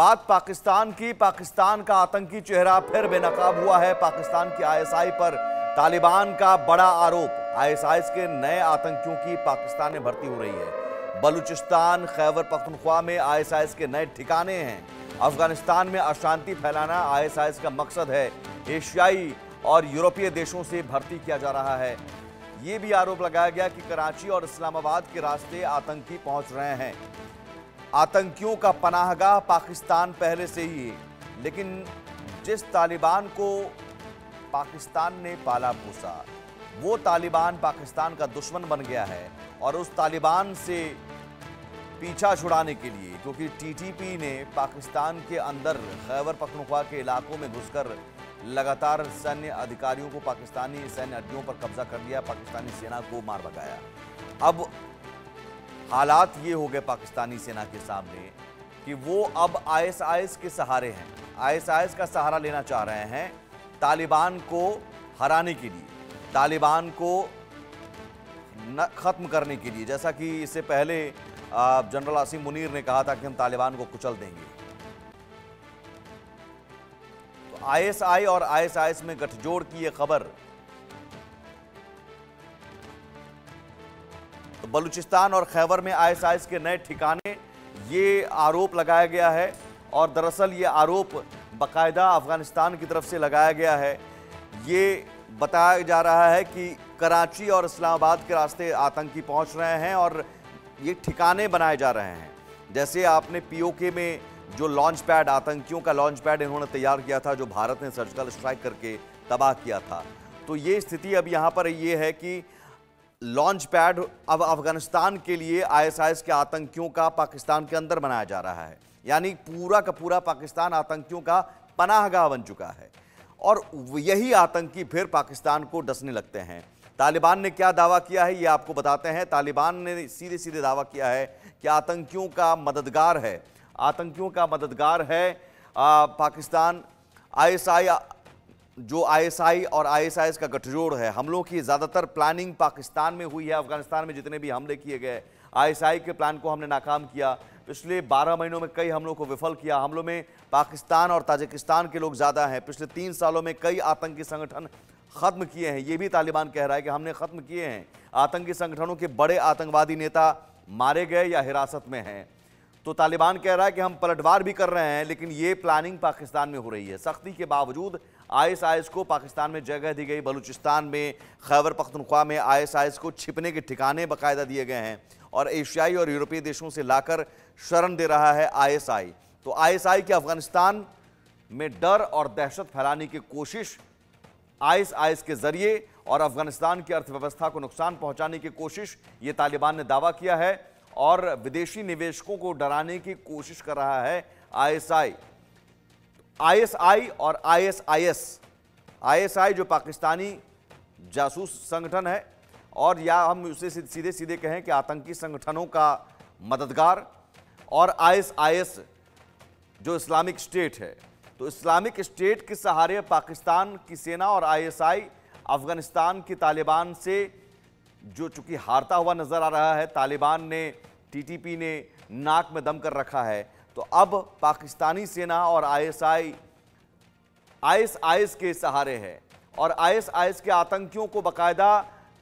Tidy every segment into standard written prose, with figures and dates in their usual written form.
बात पाकिस्तान की। पाकिस्तान का आतंकी चेहरा फिर बेनकाब हुआ है। पाकिस्तान की आईएसआई पर तालिबान का बड़ा आरोप। आईएसआई के नए आतंकियों की पाकिस्तान में भर्ती हो रही है। बलूचिस्तान, खैबर पख्तूनख्वा में आईएसआई के नए ठिकाने हैं। अफगानिस्तान में अशांति फैलाना आईएसआई का मकसद है। एशियाई और यूरोपीय देशों से भर्ती किया जा रहा है। यह भी आरोप लगाया गया कि कराची और इस्लामाबाद के रास्ते आतंकी पहुंच रहे हैं। आतंकियों का पनाहगाह पाकिस्तान पहले से ही है, लेकिन जिस तालिबान को पाकिस्तान ने पाला पोसा, वो तालिबान पाकिस्तान का दुश्मन बन गया है। और उस तालिबान से पीछा छुड़ाने के लिए, क्योंकि टीटीपी ने पाकिस्तान के अंदर खैबर पख्तूनख्वा के इलाकों में घुसकर लगातार सैन्य अधिकारियों को, पाकिस्तानी सैन्य अड्डियों पर कब्जा कर लिया, पाकिस्तानी सेना को मार भगाया। अब हालात ये हो गए पाकिस्तानी सेना के सामने कि वो अब आईएसआई के सहारे हैं। आईएसआई का सहारा लेना चाह रहे हैं तालिबान को हराने के लिए, तालिबान को खत्म करने के लिए। जैसा कि इससे पहले जनरल आसिम मुनीर ने कहा था कि हम तालिबान को कुचल देंगे। तो आईएसआई और आईएसआई में गठजोड़ की यह खबर तो बलूचिस्तान और खैबर में आईएसआई के नए ठिकाने, ये आरोप लगाया गया है। और दरअसल ये आरोप बाकायदा अफगानिस्तान की तरफ से लगाया गया है। ये बताया जा रहा है कि कराची और इस्लामाबाद के रास्ते आतंकी पहुंच रहे हैं और ये ठिकाने बनाए जा रहे हैं। जैसे आपने पीओके में जो लॉन्च पैड, आतंकियों का लॉन्च पैड इन्होंने तैयार किया था, जो भारत ने सर्जिकल स्ट्राइक करके तबाह किया था, तो ये स्थिति अब यहाँ पर ये है कि लॉन्च पैड अब अफगानिस्तान के लिए आईएसआई के आतंकियों का पाकिस्तान के अंदर बनाया जा रहा है। यानी पूरा का पूरा पाकिस्तान आतंकियों का पनाहगाह बन चुका है और यही आतंकी फिर पाकिस्तान को डसने लगते हैं। तालिबान ने क्या दावा किया है ये आपको बताते हैं। तालिबान ने सीधे सीधे दावा किया है कि आतंकियों का मददगार है, आतंकियों का मददगार है पाकिस्तान। आईएसआई, जो आईएसआई और आईएसआई का गठजोड़ है, हमलों की ज़्यादातर प्लानिंग पाकिस्तान में हुई है। अफगानिस्तान में जितने भी हमले किए गए, आईएसआई के प्लान को हमने नाकाम किया। पिछले 12 महीनों में कई हमलों को विफल किया। हमलों में पाकिस्तान और ताजिकिस्तान के लोग ज़्यादा हैं। पिछले 3 सालों में कई आतंकी संगठन ख़त्म किए हैं। ये भी तालिबान कह रहा है कि हमने ख़त्म किए हैं। आतंकी संगठनों के बड़े आतंकवादी नेता मारे गए या हिरासत में हैं। तो तालिबान कह रहा है कि हम पलटवार भी कर रहे हैं, लेकिन ये प्लानिंग पाकिस्तान में हो रही है। सख्ती के बावजूद आईएसआई को पाकिस्तान में जगह दी गई। बलूचिस्तान में, खैबर पख्तूनख्वा में आईएसआई को छिपने के ठिकाने बाकायदा दिए गए हैं और एशियाई और यूरोपीय देशों से लाकर शरण दे रहा है आईएसआई। तो आईएसआई की अफगानिस्तान में डर और दहशत फैलाने की कोशिश आईएसआई के जरिए और अफगानिस्तान की अर्थव्यवस्था को नुकसान पहुंचाने की कोशिश, ये तालिबान ने दावा किया है और विदेशी निवेशकों को डराने की कोशिश कर रहा है आईएसआई। आईएसआई और आईएसआईएस, आईएसआई जो पाकिस्तानी जासूस संगठन है और या हम उसे सीधे सीधे कहें कि आतंकी संगठनों का मददगार, और आईएसआईएस जो इस्लामिक स्टेट है। तो इस्लामिक स्टेट के सहारे पाकिस्तान की सेना और आईएसआई अफगानिस्तान की तालिबान से जो चूंकि हारता हुआ नजर आ रहा है, तालिबान ने, टीटीपी ने नाक में दम कर रखा है। तो अब पाकिस्तानी सेना और आईएसआई के सहारे है और आईएसआई के आतंकियों को बाकायदा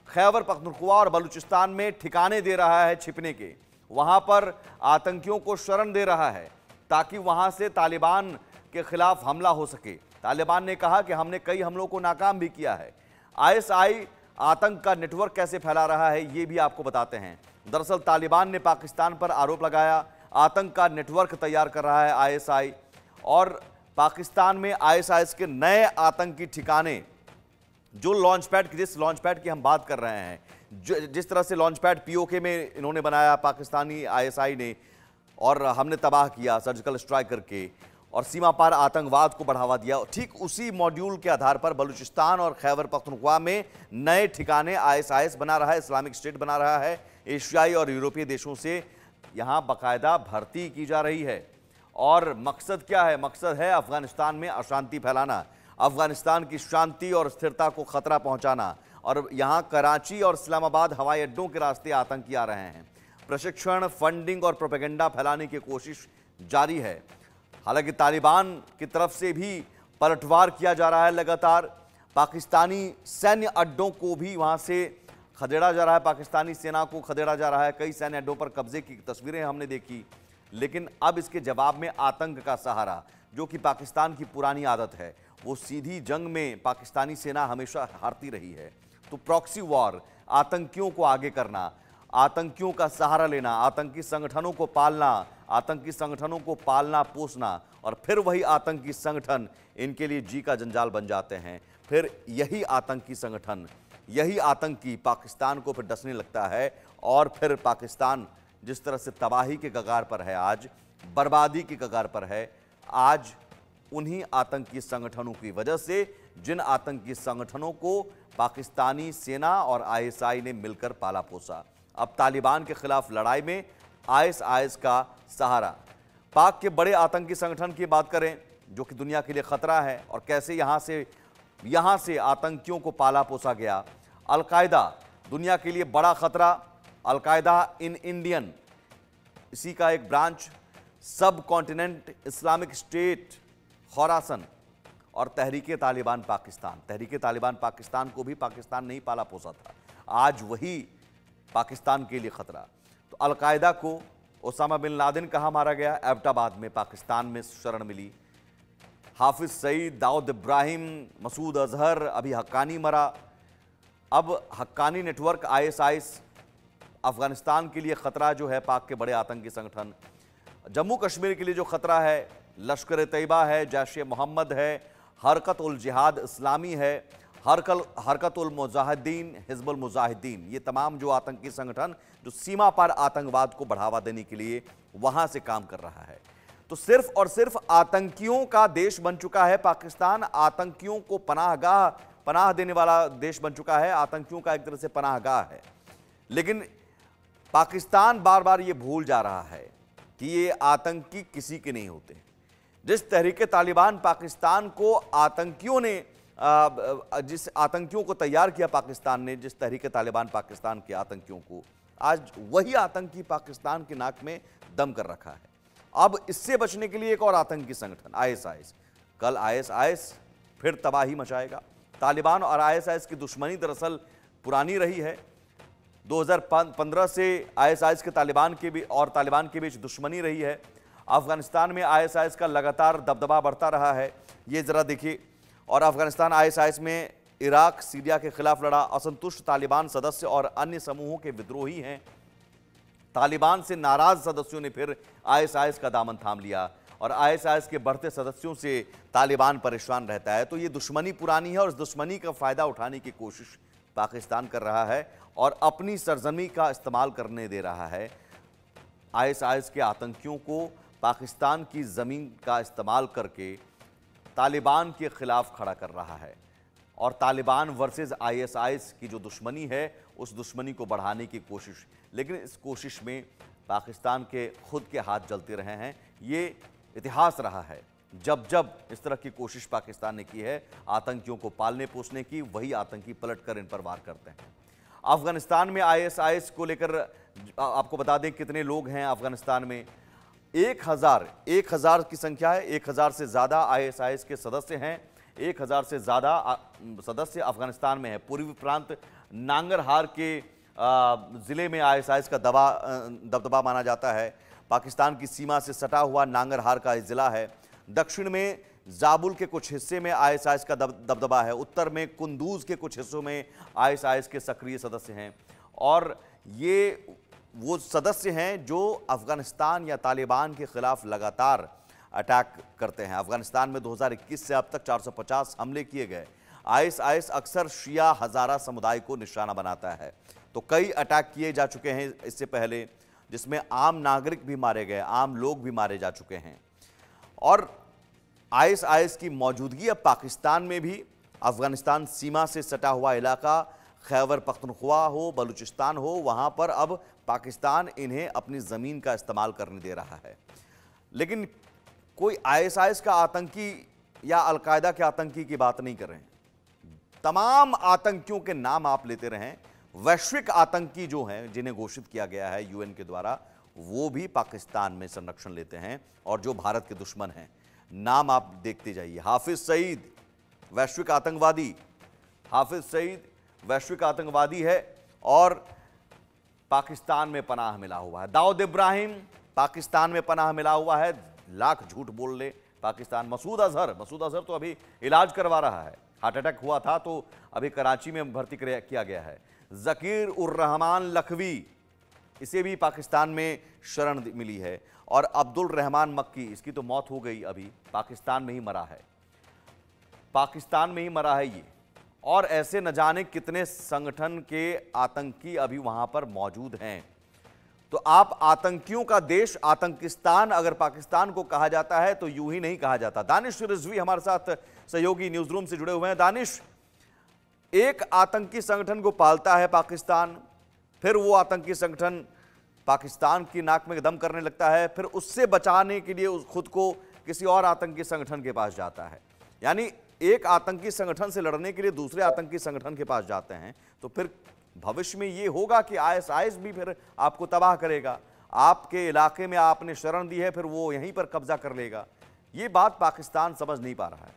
खैबर पख्तूनख्वा और बलूचिस्तान में ठिकाने दे रहा है छिपने के। वहां पर आतंकियों को शरण दे रहा है ताकि वहां से तालिबान के खिलाफ हमला हो सके। तालिबान ने कहा कि हमने कई हमलों को नाकाम भी किया है। आईएसआई आतंक का नेटवर्क कैसे फैला रहा है ये भी आपको बताते हैं। दरअसल तालिबान ने पाकिस्तान पर आरोप लगाया, आतंक का नेटवर्क तैयार कर रहा है आईएसआई। और पाकिस्तान में आईएसआई के नए आतंकी ठिकाने, जो लॉन्च पैड, जिस लॉन्च पैड की हम बात कर रहे हैं, जिस तरह से लॉन्च पैड पीओके में इन्होंने बनाया पाकिस्तानी आईएसआई ने और हमने तबाह किया सर्जिकल स्ट्राइक करके और सीमा पार आतंकवाद को बढ़ावा दिया, ठीक उसी मॉड्यूल के आधार पर बलूचिस्तान और खैबर पख्तूनख्वा में नए ठिकाने आईएसआई बना रहा है, इस्लामिक स्टेट बना रहा है। एशियाई और यूरोपीय देशों से यहाँ बाकायदा भर्ती की जा रही है। और मकसद क्या है? मकसद है अफगानिस्तान में अशांति फैलाना, अफगानिस्तान की शांति और स्थिरता को खतरा पहुंचाना। और यहाँ कराची और इस्लामाबाद हवाई अड्डों के रास्ते आतंकी आ रहे हैं। प्रशिक्षण, फंडिंग और प्रोपेगेंडा फैलाने की कोशिश जारी है। हालांकि तालिबान की तरफ से भी पलटवार किया जा रहा है, लगातार पाकिस्तानी सैन्य अड्डों को भी वहां से खदेड़ा जा रहा है, पाकिस्तानी सेना को खदेड़ा जा रहा है। कई सैन्य अड्डों पर कब्जे की तस्वीरें हमने देखी। लेकिन अब इसके जवाब में आतंक का सहारा, जो कि पाकिस्तान की पुरानी आदत है, वो सीधी जंग में पाकिस्तानी सेना हमेशा हारती रही है। तो प्रॉक्सी वॉर, आतंकियों को आगे करना, आतंकियों का सहारा लेना, आतंकी संगठनों को पालना, आतंकी संगठनों को पालना पोसना, और फिर वही आतंकी संगठन इनके लिए जी का जंजाल बन जाते हैं। फिर यही आतंकी संगठन, यही आतंकी पाकिस्तान को फिर डसने लगता है, और फिर पाकिस्तान जिस तरह से तबाही के कगार पर है, आज बर्बादी के कगार पर है, आज उन्हीं आतंकी संगठनों की वजह से, जिन आतंकी संगठनों को पाकिस्तानी सेना और आईएसआई ने मिलकर पाला पोसा। अब तालिबान के खिलाफ लड़ाई में आईएसआई का सहारा। पाक के बड़े आतंकी संगठन की बात करें जो कि दुनिया के लिए खतरा है, और कैसे यहां से आतंकियों को पाला पोसा गया। अलकायदा दुनिया के लिए बड़ा खतरा, अलकायदा इन इंडियन, इसी का एक ब्रांच, सब कॉन्टिनेंट इस्लामिक स्टेट खुरासन, और तहरीके तालिबान पाकिस्तान। तहरीके तालिबान पाकिस्तान को भी पाकिस्तान नहीं पाला पोसा था, आज वही पाकिस्तान के लिए खतरा। तो अलकायदा को ओसामा बिन लादेन कहाँ मारा गया? एबटाबाद में, पाकिस्तान में शरण मिली। हाफिज सईद, दाऊद इब्राहिम, मसूद अजहर, अभी हक्कानी मरा। अब हक्कानी नेटवर्क, आईएसआई अफगानिस्तान के लिए खतरा जो है, पाक के बड़े आतंकी संगठन। जम्मू कश्मीर के लिए जो खतरा है, लश्कर तैयबा है, जैश ए मोहम्मद है, हरकत उल जिहाद इस्लामी है, हरकत उल मुजाहिदीन, हिजबुल मुजाहिदीन, ये तमाम जो आतंकी संगठन जो सीमा पार आतंकवाद को बढ़ावा देने के लिए वहां से काम कर रहा है। तो सिर्फ और सिर्फ आतंकियों का देश बन चुका है पाकिस्तान, आतंकियों को पनाह देने वाला देश बन चुका है, आतंकियों का एक तरह से पनाहगाह है। लेकिन पाकिस्तान बार बार ये भूल जा रहा है कि ये आतंकी किसी के नहीं होते। जिस तहरीके तालिबान पाकिस्तान को आतंकियों ने, जिस आतंकियों को तैयार किया पाकिस्तान ने, जिस तहरीके तालिबान पाकिस्तान के आतंकियों को, आज वही आतंकी पाकिस्तान के नाक में दम कर रखा है। अब इससे बचने के लिए एक और आतंकी संगठन आईएसआई, कल आईएसआई फिर तबाही मचाएगा। तालिबान और आईएसआई की दुश्मनी दरअसल पुरानी रही है। 2015 से आईएसआई के तालिबान के बीच दुश्मनी रही है। अफगानिस्तान में आईएसआई का लगातार दबदबा बढ़ता रहा है, ये जरा देखिए। और अफगानिस्तान आईएसआई में इराक, सीरिया के खिलाफ लड़ा। असंतुष्ट तालिबान सदस्य और अन्य समूहों के विद्रोही हैं। तालिबान से नाराज सदस्यों ने फिर आईएसआई का दामन थाम लिया, और आईएसआई के बढ़ते सदस्यों से तालिबान परेशान रहता है। तो ये दुश्मनी पुरानी है, और इस दुश्मनी का फायदा उठाने की कोशिश पाकिस्तान कर रहा है, और अपनी सरजमी का इस्तेमाल करने दे रहा है। आईएसआई के आतंकियों को पाकिस्तान की जमीन का इस्तेमाल करके तालिबान के खिलाफ खड़ा कर रहा है, और तालिबान वर्सेस आईएसआई की जो दुश्मनी है, उस दुश्मनी को बढ़ाने की कोशिश। लेकिन इस कोशिश में पाकिस्तान के खुद के हाथ जलते रहे हैं। ये इतिहास रहा है, जब जब इस तरह की कोशिश पाकिस्तान ने की है आतंकियों को पालने पोसने की, वही आतंकी पलटकर इन पर वार करते हैं। अफगानिस्तान में आईएसआई को लेकर आपको बता दें कितने लोग हैं अफगानिस्तान में। 1000 की संख्या है, 1000 से ज़्यादा आईएसआई के सदस्य हैं। 1000 से ज़्यादा सदस्य अफगानिस्तान में है। पूर्वी प्रांत नांगरहार के ज़िले में आईएसआई का दबदबा माना जाता है। पाकिस्तान की सीमा से सटा हुआ नांगरहार का ज़िला है। दक्षिण में जाबुल के कुछ हिस्से में आईएसआई का दबदबा है। उत्तर में कुंदूज के कुछ हिस्सों में आईएसआई के सक्रिय सदस्य हैं, और ये वो सदस्य हैं जो अफगानिस्तान या तालिबान के खिलाफ लगातार अटैक करते हैं। अफगानिस्तान में 2021 से अब तक 450 हमले किए गए। आईएसआई अक्सर शिया हज़ारा समुदाय को निशाना बनाता है, तो कई अटैक किए जा चुके हैं इससे पहले, जिसमें आम नागरिक भी मारे गए, आम लोग भी मारे जा चुके हैं। और आईएसआई की मौजूदगी अब पाकिस्तान में भी, अफगानिस्तान सीमा से सटा हुआ इलाका, खैबर पख्तूनख्वा हो, बलूचिस्तान हो, वहाँ पर अब पाकिस्तान इन्हें अपनी ज़मीन का इस्तेमाल करने दे रहा है। लेकिन कोई आईएसआई का आतंकी या अलकायदा के आतंकी की बात नहीं कर रहे हैं। तमाम आतंकियों के नाम आप लेते रहें, वैश्विक आतंकी जो हैं जिन्हें घोषित किया गया है यूएन के द्वारा, वो भी पाकिस्तान में संरक्षण लेते हैं और जो भारत के दुश्मन हैं। नाम आप देखते जाइए, हाफिज सईद वैश्विक आतंकवादी, हाफिज सईद वैश्विक आतंकवादी है और पाकिस्तान में पनाह मिला हुआ है। दाऊद इब्राहिम पाकिस्तान में पनाह मिला हुआ है, लाख झूठ बोल ले पाकिस्तान। मसूद अजहर तो अभी इलाज करवा रहा है, हार्ट अटैक हुआ था तो अभी कराची में भर्ती किया गया है। जकीर उर रहमान लखवी, इसे भी पाकिस्तान में शरण मिली है। और अब्दुल रहमान मक्की, इसकी तो मौत हो गई, अभी पाकिस्तान में ही मरा है, पाकिस्तान में ही मरा है ये। और ऐसे न जाने कितने संगठन के आतंकी अभी वहां पर मौजूद हैं। तो आप आतंकियों का देश आतंकिस्तान अगर पाकिस्तान को कहा जाता है तो यूं ही नहीं कहा जाता। दानिश रिजवी हमारे साथ सहयोगी न्यूज रूम से जुड़े हुए हैं। दानिश, एक आतंकी संगठन को पालता है पाकिस्तान, फिर वो आतंकी संगठन पाकिस्तान की नाक में दम करने लगता है, फिर उससे बचाने के लिए खुद को किसी और आतंकी संगठन के पास जाता है। यानी एक आतंकी संगठन से लड़ने के लिए दूसरे आतंकी संगठन के पास जाते हैं। तो फिर भविष्य में ये होगा कि आईएसआईएस भी फिर आपको तबाह करेगा। आपके इलाके में आपने शरण दी है, फिर वो यहीं पर कब्जा कर लेगा। ये बात पाकिस्तान समझ नहीं पा रहा है।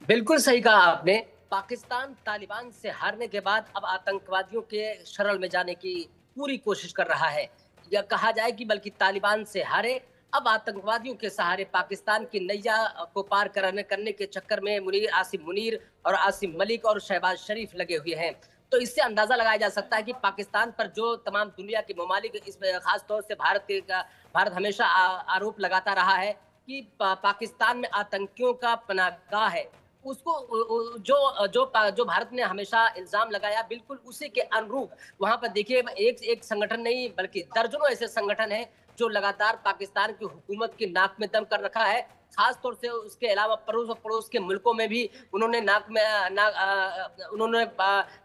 बिल्कुल सही कहा आपने। पाकिस्तान तालिबान से हारने के बाद अब आतंकवादियों के शरण में जाने की पूरी कोशिश कर रहा है। यह कहा जाए कि बल्कि तालिबान से हारे, अब आतंकवादियों के सहारे पाकिस्तान की नैया को पार करने के चक्कर में आसिम मुनीर और आसिम मलिक और शहबाज शरीफ लगे हुए हैं। तो इससे अंदाजा लगाया जा सकता है कि पाकिस्तान पर जो तमाम दुनिया के ममालिक, इसमें खास तौर से भारत हमेशा आरोप लगाता रहा है कि पाकिस्तान में आतंकियों का पनाहगाह है। उसको जो भारत ने हमेशा इल्जाम लगाया, बिल्कुल उसी के अनुरूप वहां पर देखिए एक संगठन नहीं बल्कि दर्जनों ऐसे संगठन हैं जो लगातार पाकिस्तान की हुकूमत की नाक में दम कर रखा है। खास तौर से उसके अलावा पड़ोस के मुल्कों में भी उन्होंने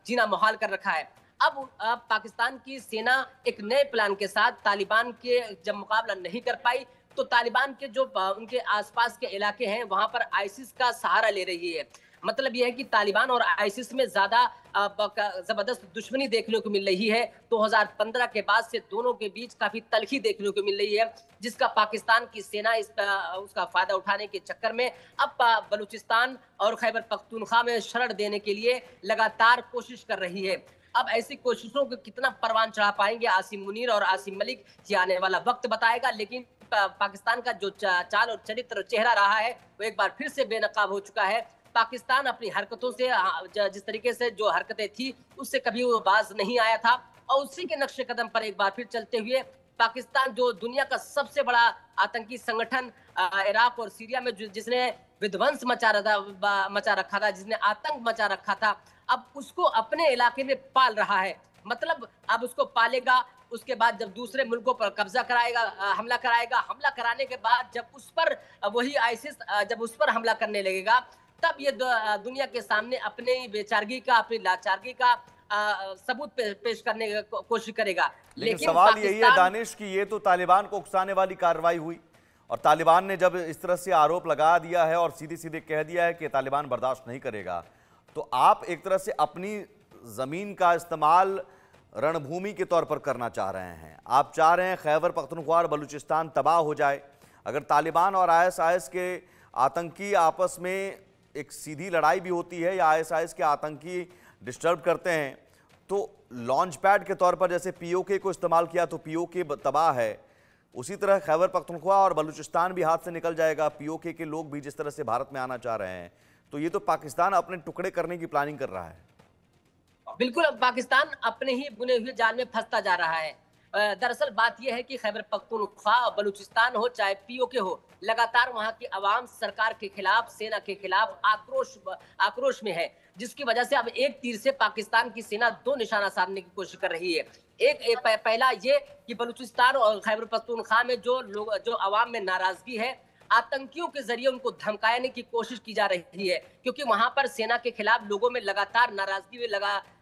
जीना मुहाल कर रखा है। अब पाकिस्तान की सेना एक नए प्लान के साथ तालिबान के जब मुकाबला नहीं कर पाई तो तालिबान के जो उनके आसपास के इलाके हैं वहां पर आईसिस का सहारा ले रही है। मतलब यह है कि तालिबान और आईसिस में ज्यादा जबरदस्त दुश्मनी देखने को मिल रही है। 2015 के बाद से दोनों के बीच काफी तलखी देखने को मिल रही है, जिसका पाकिस्तान की सेना उसका फायदा उठाने के चक्कर में अब बलूचिस्तान और खैबर पख्तूनख्वा में शरण देने के लिए लगातार कोशिश कर रही है। अब ऐसी कोशिशों को कितना परवान चढ़ा पाएंगे आसिम मुनीर और आसिम मलिक, ये आने वाला वक्त बताएगा। लेकिन पाकिस्तान का जो चाल और चरित्र चेहरा रहा है वो एक बार फिर से बेनकाब हो चुका है। पाकिस्तान अपनी हरकतों से, जिस तरीके से जो हरकतें थी उससे कभी वो बाज नहीं आया था और उसी के नक्शे कदम पर एक बार फिर चलते हुए पाकिस्तान, जो दुनिया का सबसे बड़ा आतंकी संगठन इराक और सीरिया में जिसने विध्वंस मचा रखा था, जिसने आतंक मचा रखा था, अब उसको अपने इलाके में पाल रहा है। मतलब अब उसको पालेगा, उसके बाद जब दूसरे मुल्कों पर कब्जा कराएगा, हमला हमला कराने के बाद जब उस पर वही आईसिस जब उस पर हमला करने लगेगा, तब ये दुनिया के सामने अपनी बेचारगी का, अपनी लाचारगी का सबूत पेश करने की कोशिश करेगा। लेकिन सवाल यही है दानिश कि ये तो तालिबान को उकसाने वाली कार्रवाई हुई और तालिबान ने जब इस तरह से आरोप लगा दिया है और सीधे सीधे कह दिया है कि तालिबान बर्दाश्त नहीं करेगा, तो आप एक तरह से अपनी जमीन का इस्तेमाल रणभूमि के तौर पर करना चाह रहे हैं। आप चाह रहे हैं खैबर पख्तूनख्वा और बलूचिस्तान तबाह हो जाए। अगर तालिबान और आईएसआईएस के आतंकी आपस में एक सीधी लड़ाई भी होती है या आईएसआईएस के आतंकी डिस्टर्ब करते हैं, तो लॉन्च पैड के तौर पर जैसे पीओके को इस्तेमाल किया तो पीओके तबाह है, उसी तरह खैबर पख्तूनख्वा और बलूचिस्तान भी हाथ से निकल जाएगा। पीओके के लोग भी जिस तरह से भारत में आना चाह रहे हैं, तो ये तो पाकिस्तान अपने टुकड़े करने की प्लानिंग कर रहा है। बिल्कुल, पाकिस्तान अपने ही बुने हुए जाल में फंसता जा रहा है। दरअसल बात यह है कि खैबर पख्तूनख्वा, बलूचिस्तान हो चाहे पीओके हो, लगातार वहां की आवाम सरकार के खिलाफ, सेना के खिलाफ आक्रोश में है, जिसकी वजह से अब एक तीर से पाकिस्तान की सेना दो निशाना साधने की कोशिश कर रही है। पहला ये कि बलूचिस्तान और खैबर पख्तूनख्वा में जो आवाम में नाराजगी है, आतंकियों के जरिए उनको धमकाने की कोशिश की जा रही है, क्योंकि वहां पर सेना के खिलाफ लोगों में लगातार नाराजगी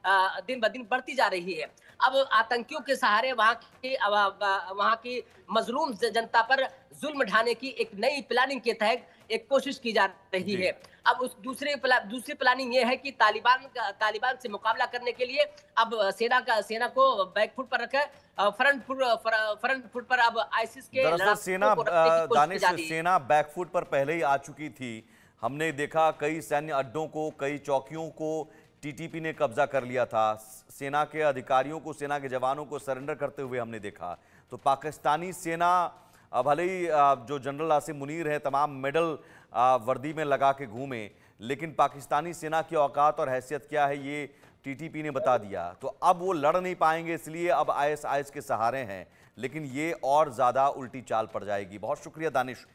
दिन ब दिन बढ़ती जा रही है। अब आतंकियों के सहारे वहां की मजलूम जनता पर जुल्म ढाने की एक नई प्लानिंग के तहत एक कोशिश की जा रही है। अब उस दूसरी प्लानिंग ये है कि तालिबान से मुकाबला करने के लिए अब सेना को बैकफुट पर रखा, फ्रंट फुट पर अब आईसिस के दरअसल सेना को रखने की कोशिश की जा रही है। सेना बैकफुट पर पहले ही आ चुकी थी। हमने देखा कई सैन्य अड्डों को, कई चौकियों को टीटीपी ने कब्जा कर लिया था। सेना के अधिकारियों को, सेना के जवानों को सरेंडर करते हुए हमने देखा। तो पाकिस्तानी सेना भले ही जो जनरल आसिम मुनीर है तमाम मेडल वर्दी में लगा के घूमे, लेकिन पाकिस्तानी सेना की औकात और हैसियत क्या है ये टीटीपी ने बता दिया। तो अब वो लड़ नहीं पाएंगे, इसलिए अब आईएसआईएस के सहारे हैं, लेकिन ये और ज्यादा उल्टी चाल पड़ जाएगी। बहुत शुक्रिया दानिश।